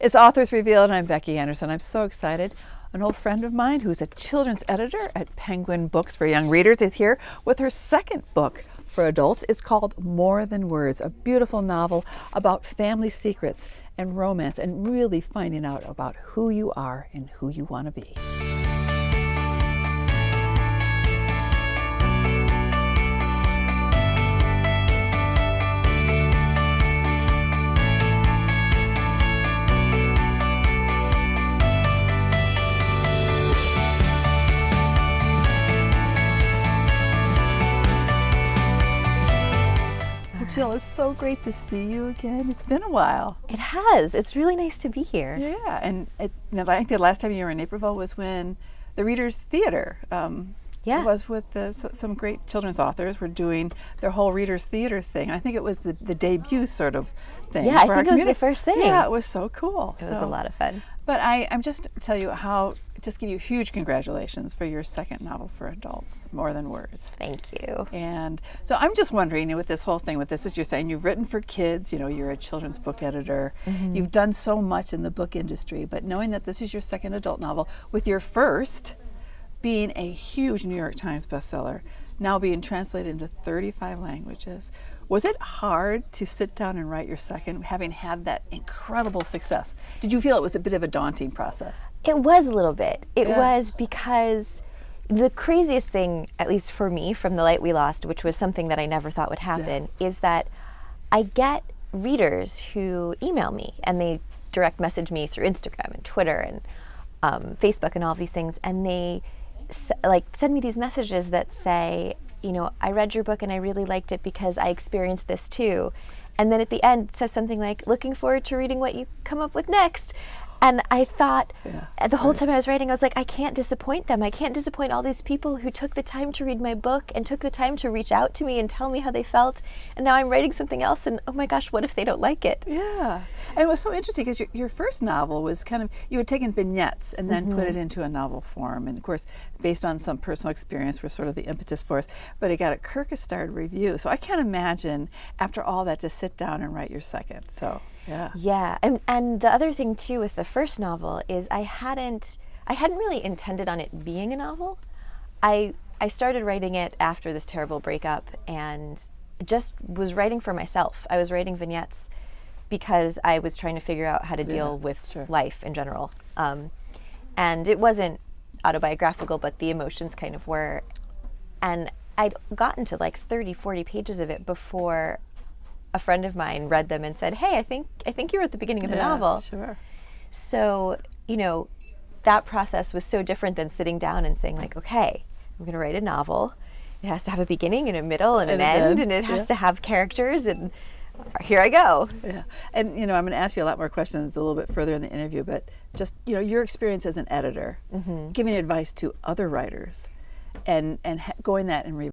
It's Authors Revealed, and I'm Becky Anderson. I'm so excited. An old friend of mine who's a children's editor at Penguin Books for Young Readers is here with her second book for adults. It's called More Than Words, a beautiful novel about family secrets and romance and really finding out about who you are and who you want to be. Jill, it's so great to see you again. It's been a while. It has. It's really nice to be here. Yeah, and I think the last time you were in Naperville was when the Readers Theater was with some great children's authors were doing their whole Readers Theater thing. I think it was the debut sort of thing. Yeah, I think it was the first thing. Yeah, it was so cool. It was a lot of fun. But I'm just tell you just give you huge congratulations for your second novel for adults, More Than Words. Thank you. And so I'm just wondering, with this whole thing, with this, as you're saying, you've written for kids, you're a children's book editor, you've done so much in the book industry, but knowing that this is your second adult novel, with your first being a huge New York Times bestseller, now being translated into 35 languages, was it hard to sit down and write your second, having had that incredible success? Did you feel it was a bit of a daunting process? It was a little bit. It was because the craziest thing, at least for me, from The Light We Lost, which was something that I never thought would happen, is that I get readers who email me and they direct message me through Instagram and Twitter and Facebook and all of these things, and they send me these messages that say, I read your book and I really liked it because I experienced this too. And then at the end it says something like, looking forward to reading what you come up with next. And I thought, the whole time I was writing, I was like, I can't disappoint them. I can't disappoint all these people who took the time to read my book and took the time to reach out to me and tell me how they felt. And now I'm writing something else, and oh my gosh, what if they don't like it? Yeah. And it was so interesting because your first novel was you had taken vignettes and then put it into a novel form. And of course, based on some personal experience were sort of the impetus for us. But it got a Kierkegaard review. So I can't imagine, after all that, to sit down and write your second. So. Yeah, and the other thing too with the first novel is I hadn't really intended on it being a novel. I started writing it after this terrible breakup and just was writing for myself. I was writing vignettes because I was trying to figure out how to deal with life in general. And it wasn't autobiographical, but the emotions kind of were. And I'd gotten to like 30, 40 pages of it before a friend of mine read them and said, hey, I think you wrote the beginning of a novel. Sure. So, that process was so different than sitting down and saying like, okay, I'm going to write a novel. It has to have a beginning and a middle and an end, and it has to have characters, and here I go. Yeah. And, I'm going to ask you a lot more questions a little bit further in the interview, but just, your experience as an editor, giving advice to other writers and going that and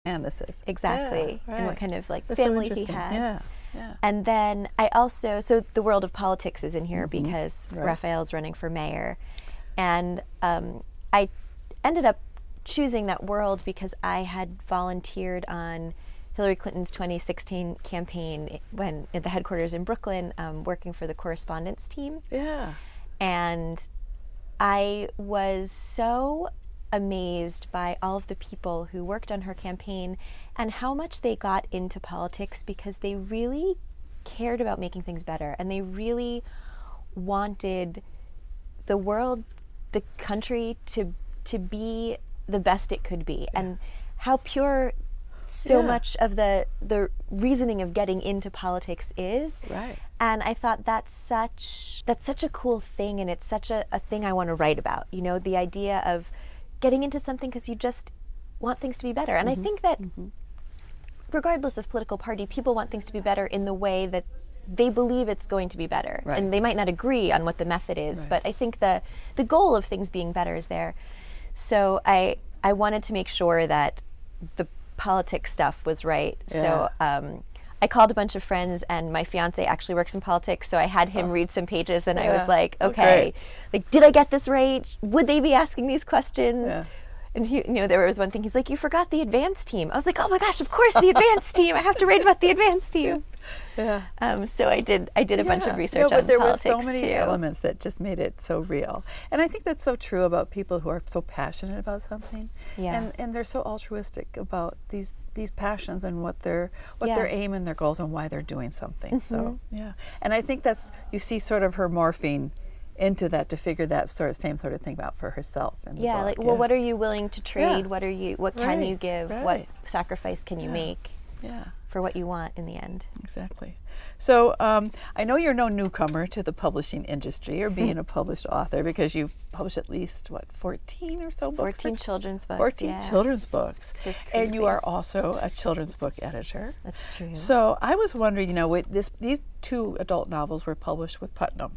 man this is. Exactly. Yeah, And what right. kind of like That's so family he interesting. had. Yeah, yeah. And then I also, so the world of politics is in here because Right. Rafael's running for mayor. And I ended up choosing that world because I had volunteered on Hillary Clinton's 2016 campaign when at the headquarters in Brooklyn, working for the correspondence team. Yeah. And I was so amazed by all of the people who worked on her campaign and how much they got into politics because they really cared about making things better and they really wanted the world, the country to be the best it could be. And how pure so much of the reasoning of getting into politics is. Right. And I thought that's such a cool thing, and it's such a thing I want to write about. You know, the idea of getting into something because you just want things to be better. And I think that regardless of political party, people want things to be better in the way that they believe it's going to be better. Right. And they might not agree on what the method is, Right. but I think the goal of things being better is there. So I wanted to make sure that the politics stuff was right. So I called a bunch of friends, and my fiance actually works in politics, so I had him read some pages, and I was like, okay, like, did I get this right? Would they be asking these questions? Yeah. And he, you know, there was one thing, he's like, you forgot the advanced team. I was like, oh my gosh, of course, the advanced team. I have to write about the advanced team. Yeah. So I did a bunch of research but on there politics were so many too. elements that just made it so real. And I think that's so true about people who are so passionate about something. Yeah. And they're so altruistic about these passions and what their aim and their goals and why they're doing something. So yeah. And I think that's, you see sort of her morphing into that to figure that same sort of thing out for herself. In the book. Like, well, what are you willing to trade? What can you Right, give? right. What sacrifice can you make Yeah. for what you want in the end? Exactly. So I know you're no newcomer to the publishing industry or being a published author because you've published at least, 14 or so books? 14 children's books. 14 children's books. Just And you crazy. are also a children's book editor. That's true. So I was wondering, these 2 adult novels were published with Putnam,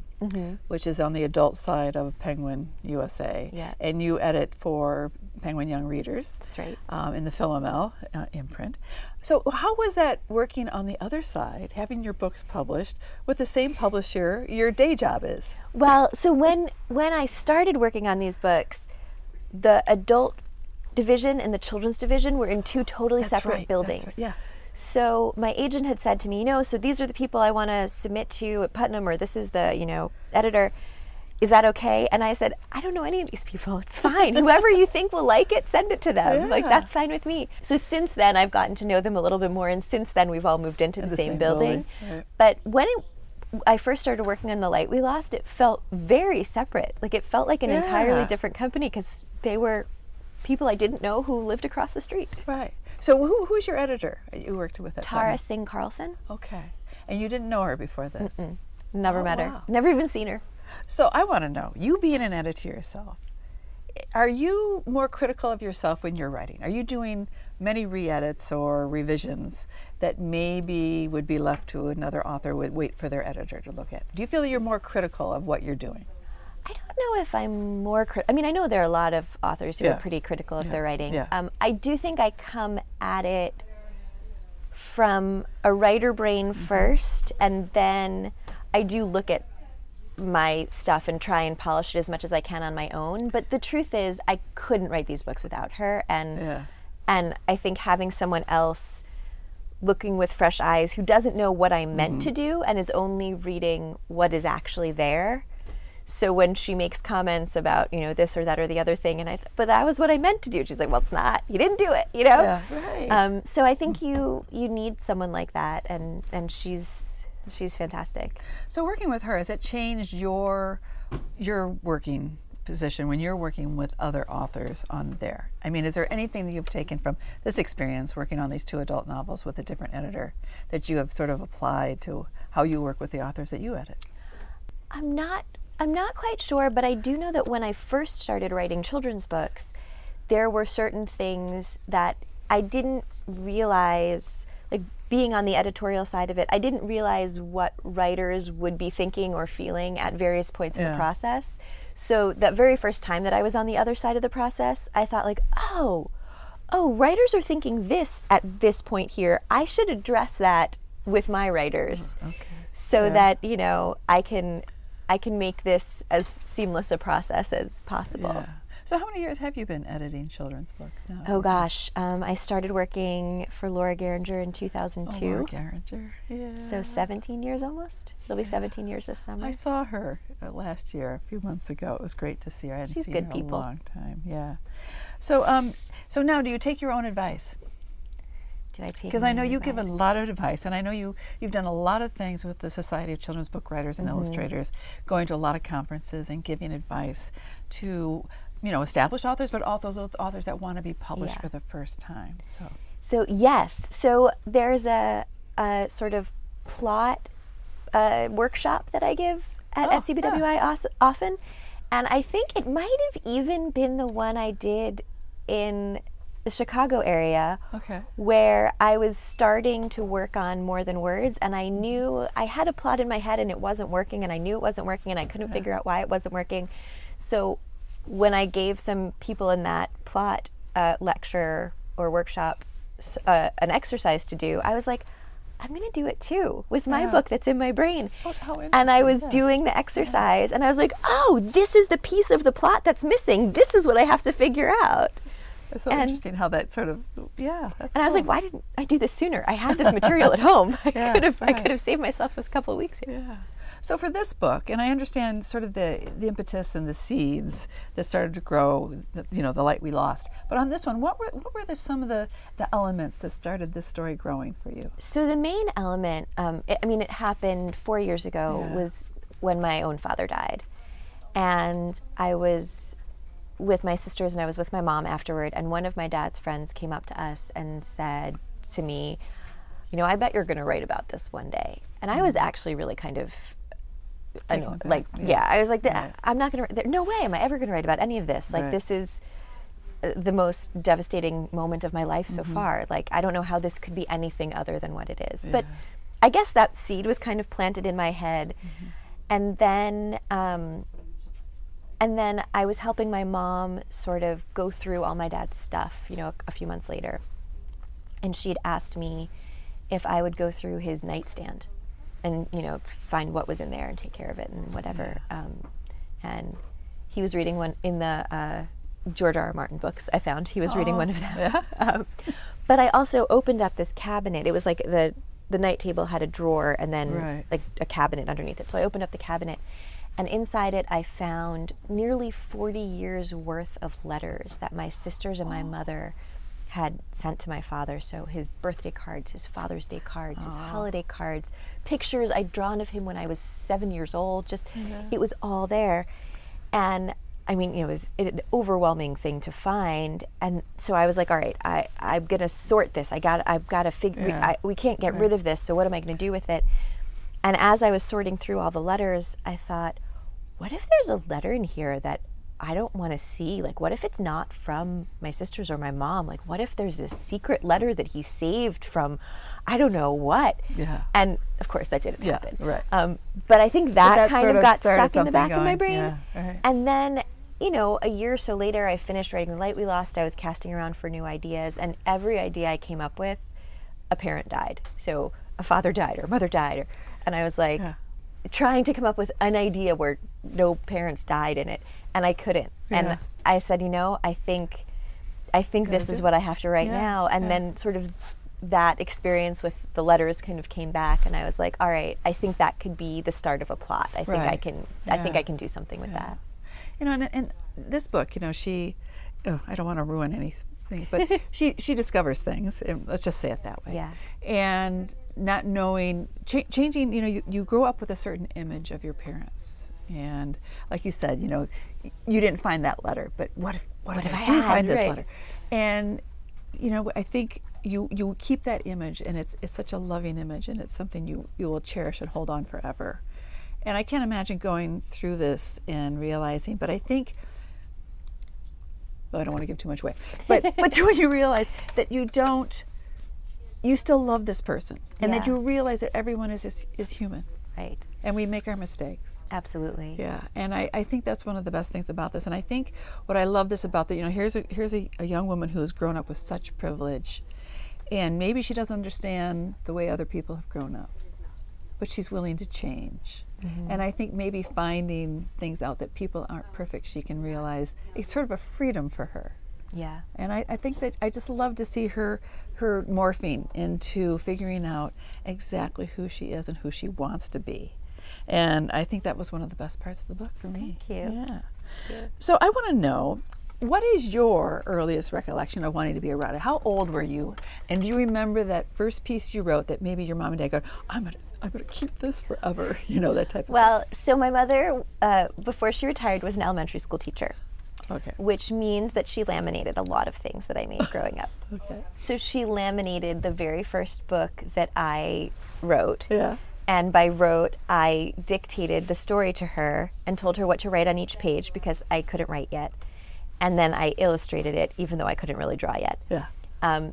which is on the adult side of Penguin USA. Yeah. And you edit for Penguin Young Readers. That's right. In the Philomel imprint. So how was that working on the other side, having your books published with the same publisher your day job is? Well, so when I started working on these books, the adult division and the children's division were in 2 totally separate buildings. That's right. Yeah. So my agent had said to me, so these are the people I want to submit to at Putnam, or this is the, editor. Is that okay? And I said, I don't know any of these people. It's fine. Whoever you think will like it, send it to them. Like, that's fine with me. So since then, I've gotten to know them a little bit more. And since then, we've all moved into the same building. Right. But when I first started working on The Light We Lost, it felt very separate. Like, it felt like an entirely different company because they were people I didn't know who lived across the street. Right. So who's your editor you worked with at Tara Putnam? Singh Carlson. Okay. And you didn't know her before this? Never met her. Wow. Never even seen her. So I want to know, you being an editor yourself, are you more critical of yourself when you're writing? Are you doing many re-edits or revisions that maybe would be left to another author, would wait for their editor to look at? Do you feel that you're more critical of what you're doing? I don't know if I'm more I mean, I know there are a lot of authors who are pretty critical of their writing. Yeah. I do think I come at it from a writer brain first, and then I do look at my stuff and try and polish it as much as I can on my own. But the truth is, I couldn't write these books without her, and I think having someone else looking with fresh eyes who doesn't know what I meant to do and is only reading what is actually there. So when she makes comments about, this or that or the other thing, but that was what I meant to do. She's like, well, it's not. You didn't do it, Yeah, right. So I think you need someone like that, and she's fantastic. So working with her, has it changed your working position when you're working with other authors on there? I mean, is there anything that you've taken from this experience working on these 2 adult novels with a different editor that you have sort of applied to how you work with the authors that you edit? I'm not quite sure, but I do know that when I first started writing children's books, there were certain things that I didn't realize, like being on the editorial side of it, I didn't realize what writers would be thinking or feeling at various points in the process. So that very first time that I was on the other side of the process, I thought like, oh, oh, writers are thinking this at this point here. I should address that with my writers, so that I can make this as seamless a process as possible. Yeah. So how many years have you been editing children's books now? Oh gosh, I started working for Laura Geringer in 2002. Oh, Laura Geringer, yeah. So 17 years almost. It'll be 17 years this summer. I saw her last year, a few months ago. It was great to see her. I hadn't She's seen good her people. a long time. Yeah. So, so now, do you take your own advice? Do I take? Because I know you give a advice? lot of advice, and I know you've done a lot of things with the Society of Children's Book Writers and Illustrators, going to a lot of conferences and giving advice to established authors, but also those authors that want to be published for the first time. So yes, so there's a sort of plot workshop that I give at SCBWI often, and I think it might have even been the one I did in the Chicago area, where I was starting to work on More Than Words, and I knew I had a plot in my head and it wasn't working, and I knew it wasn't working, and I couldn't figure out why it wasn't working. So when I gave some people in that plot lecture or workshop an exercise to do, I was like, I'm going to do it too with my book that's in my brain. And I was doing the exercise, and I was like, oh, this is the piece of the plot that's missing. This is what I have to figure out. It's so interesting how that sort of, that's and I was like, why didn't I do this sooner? I had this material at home. I could have saved myself a couple of weeks here. Yeah. So for this book, and I understand sort of the impetus and the seeds that started to grow, the light we lost. But on this one, what were some of the elements that started this story growing for you? So the main element, it happened 4 years ago, was when my own father died. And I was with my sisters and I was with my mom afterward, and one of my dad's friends came up to us and said to me, I bet you're going to write about this one day. And I was actually really kind of, I was like, I'm not going to, no way am I ever going to write about any of this. Like, this is the most devastating moment of my life so far. Like, I don't know how this could be anything other than what it is. But I guess that seed was kind of planted in my head. And then I was helping my mom sort of go through all my dad's stuff, a few months later. And she'd asked me if I would go through his nightstand and, find what was in there and take care of it and whatever. And he was reading one in the George R. R. Martin books I found. He was reading one of them. But I also opened up this cabinet. It was like the night table had a drawer and then like a cabinet underneath it. So I opened up the cabinet, and inside it I found nearly 40 years worth of letters that my sisters and my mother had sent to my father. So his birthday cards, his Father's Day cards, his holiday cards, pictures I'd drawn of him when I was 7 years old. Just it was all there. And I mean, it was an overwhelming thing to find. And so I was like, all right, I'm gonna sort this. I've got to figure. We can't get rid of this. So what am I gonna do with it? And as I was sorting through all the letters, I thought, what if there's a letter in here that I don't want to see? Like, what if it's not from my sisters or my mom? Like, what if there's a secret letter that he saved from, I don't know what? Yeah. And of course, that didn't happen. Right. But I think that kind of got stuck in the back of my brain. Yeah, right. And then, a year or so later, I finished writing The Light We Lost. I was casting around for new ideas, and every idea I came up with, a parent died. So a father died or a mother died, and I was like trying to come up with an idea where no parents died in it, and I couldn't. And I said, I think this is what I have to write now. And then sort of that experience with the letters kind of came back, and I was like, all right, I think that could be the start of a plot. I think I can. I think I can do something with that. In this book, she, I don't want to ruin anything, but she discovers things. And let's just say it that way. Yeah. And not knowing, changing. You grow up with a certain image of your parents, and like you said, you didn't find that letter, but what if I do find this letter? And I think you keep that image, and it's such a loving image, and it's something you will cherish and hold on forever. And I can't imagine going through this and realizing, but I think, I don't want to give too much away, but when you realize that you still love this person, and that you realize that everyone is human. Right. and we make our mistakes. Absolutely. Yeah, and I think that's one of the best things about this. And I think what I love this about, here's a young woman who has grown up with such privilege, and maybe she doesn't understand the way other people have grown up, but she's willing to change. And I think maybe finding things out that people aren't perfect, she can realize it's sort of a freedom for her. Yeah. And I think that I just love to see her morphing into figuring out exactly who she is and who she wants to be. And I think that was one of the best parts of the book for me. Thank you. Yeah. Thank you. So I want to know, what is your earliest recollection of wanting to be a writer? How old were you? And do you remember that first piece you wrote that maybe your mom and dad go, I'm gonna keep this forever, that type of Well, so my mother, before she retired, was an elementary school teacher. Okay. Which means that she laminated a lot of things that I made growing up. Okay. So she laminated the very first book that I wrote. Yeah. And by wrote, I dictated the story to her and told her what to write on each page because I couldn't write yet. And then I illustrated it, even though I couldn't really draw yet. Yeah.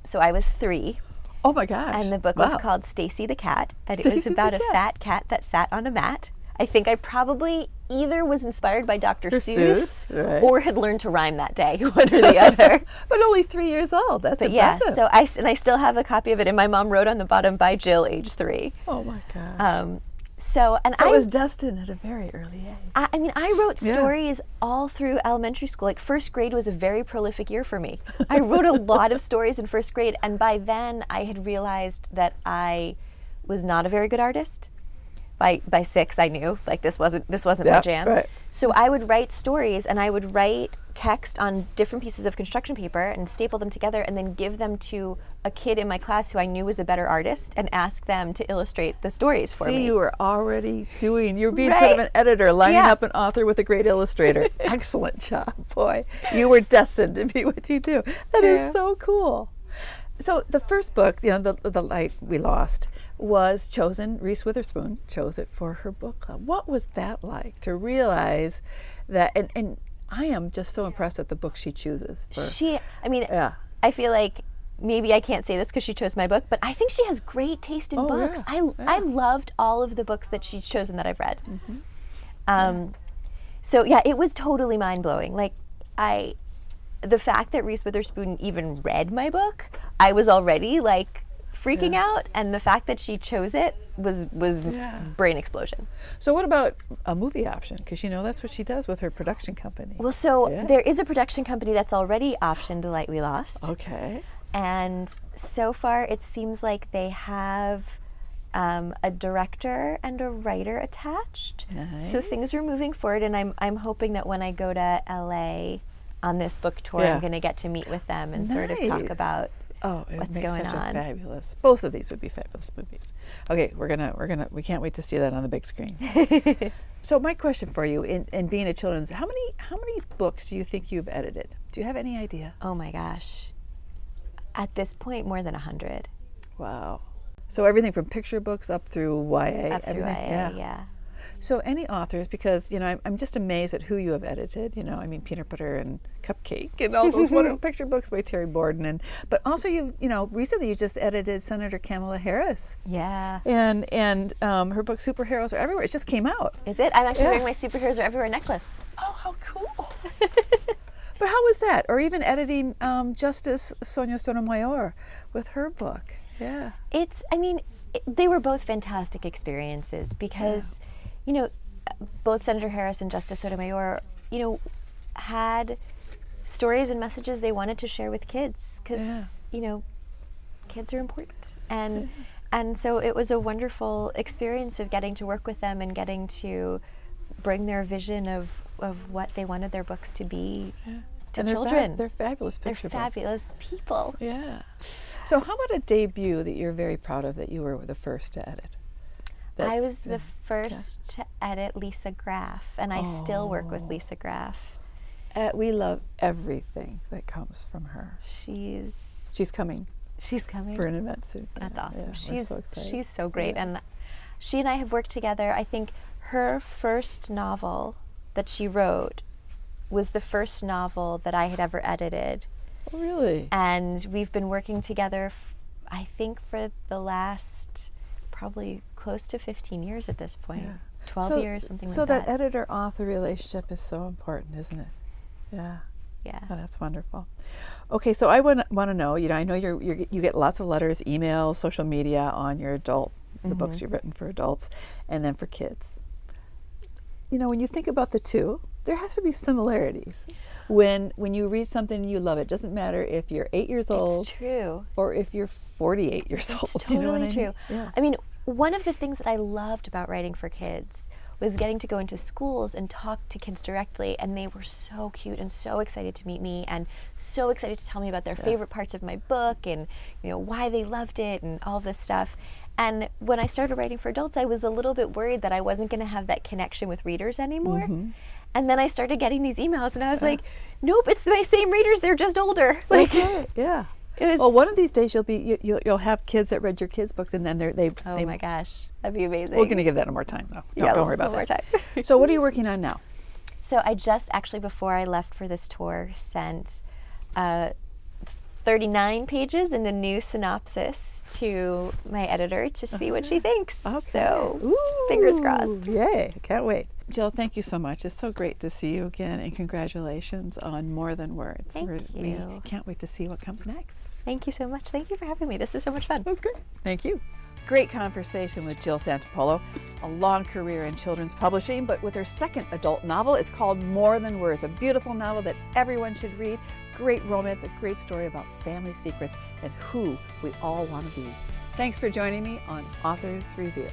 So I was 3. Oh my gosh. And the book was called Stacy the Cat. And it was about a fat cat that sat on a mat. I think I probably either was inspired by Dr. Seuss right. or had learned to rhyme that day, one or the other. But only 3 years old. That's But impressive. yeah, so I still have a copy of it, and my mom wrote on the bottom, by Jill, age 3. Oh my gosh. So it was destined at a very early age. I wrote stories all through elementary school. Like, first grade was a very prolific year for me. I wrote a lot of stories in first grade, and by then I had realized that I was not a very good artist. By 6, I knew this wasn't my jam. Right. So I would write stories, and I would write text on different pieces of construction paper and staple them together, and then give them to a kid in my class who I knew was a better artist, and ask them to illustrate the stories for me. See, you were already you're being sort of an editor, lining up an author with a great illustrator. Excellent job, boy. You were destined to be what you do. That is so cool. So the first book, The Light We Lost, was chosen, Reese Witherspoon chose it for her book club. What was that like to realize that, and I am just so impressed at the book she chooses. I feel like maybe I can't say this because she chose my book, but I think she has great taste in books. Yeah. I've loved all of the books that she's chosen that I've read. So yeah, it was totally mind-blowing. The fact that Reese Witherspoon even read my book, I was already freaking out, and the fact that she chose it was brain explosion. So what about a movie option? Because that's what she does with her production company. Well, so there is a production company that's already optioned The Light We Lost. Okay. And so far it seems like they have a director and a writer attached. Nice. So things are moving forward, and I'm hoping that when I go to LA on this book tour, I'm going to get to meet with them and sort of talk about what's going on. Fabulous. Both of these would be fabulous movies. Okay, we can't wait to see that on the big screen. So my question for you, in being a children's, how many books do you think you've edited? Do you have any idea? Oh my gosh. At this point, more than 100. Wow. So everything from picture books up through YA. Up through YA, yeah. So any authors, because I'm just amazed at who you have edited. Peanut Butter and Cupcake and all those wonderful picture books by Terry Borden, but also recently you just edited Senator Kamala Harris. Yeah. And her book Superheroes Are Everywhere. It just came out. Is it? I'm actually wearing my Superheroes Are Everywhere necklace. Oh, how cool! But how was that? Or even editing Justice Sonia Sotomayor with her book. Yeah. They were both fantastic experiences because. Both Senator Harris and Justice Sotomayor, had stories and messages they wanted to share with kids because, kids are important. And so it was a wonderful experience of getting to work with them and getting to bring their vision of what they wanted their books to be to children. They're fabulous picture books. They're fabulous people. Yeah. So how about a debut that you're very proud of that you were the first to edit? I was the first to edit Lisa Graff, and I still work with Lisa Graff. We love everything that comes from her. She's coming. She's coming for an event soon. That's awesome. We're so excited. She's so great, and she and I have worked together. I think her first novel that she wrote was the first novel that I had ever edited. Oh, really? And we've been working together, I think, for the last probably close to 15 years at this point. 12 years, something like So that. that editor-author relationship is so important, isn't it? Yeah. Yeah. Oh, that's wonderful. Okay, so I want to know, I know you get lots of letters, emails, social media on your the books you've written for adults and then for kids. When you think about the two, there has to be similarities. When you read something and you love it, doesn't matter if you're 8 years old. It's true. Or if you're 48 years old. It's totally true. Yeah. I mean, one of the things that I loved about writing for kids was getting to go into schools and talk to kids directly, and they were so cute and so excited to meet me and so excited to tell me about their favorite parts of my book and why they loved it and all this stuff. And when I started writing for adults, I was a little bit worried that I wasn't going to have that connection with readers anymore. And then I started getting these emails, and I was like, nope, it's my same readers, they're just older. Yeah. It was, well, one of these days you'll have kids that read your kids' books, and then they oh my gosh, that'd be amazing. We're going to give that more time, though. Don't worry about more that. Time. So what are you working on now? So I just actually, before I left for this tour, sent 39 pages and a new synopsis to my editor to see what she thinks. Okay. So fingers crossed. Yay, can't wait. Jill, thank you so much. It's so great to see you again, and congratulations on More Than Words. Thank We you. can't wait to see what comes next. Thank you so much. Thank you for having me. This is so much fun. Okay, thank you. Great conversation with Jill Santopolo. A long career in children's publishing, but with her second adult novel, it's called More Than Words, a beautiful novel that everyone should read. Great romance, a great story about family secrets and who we all want to be. Thanks for joining me on Authors Revealed.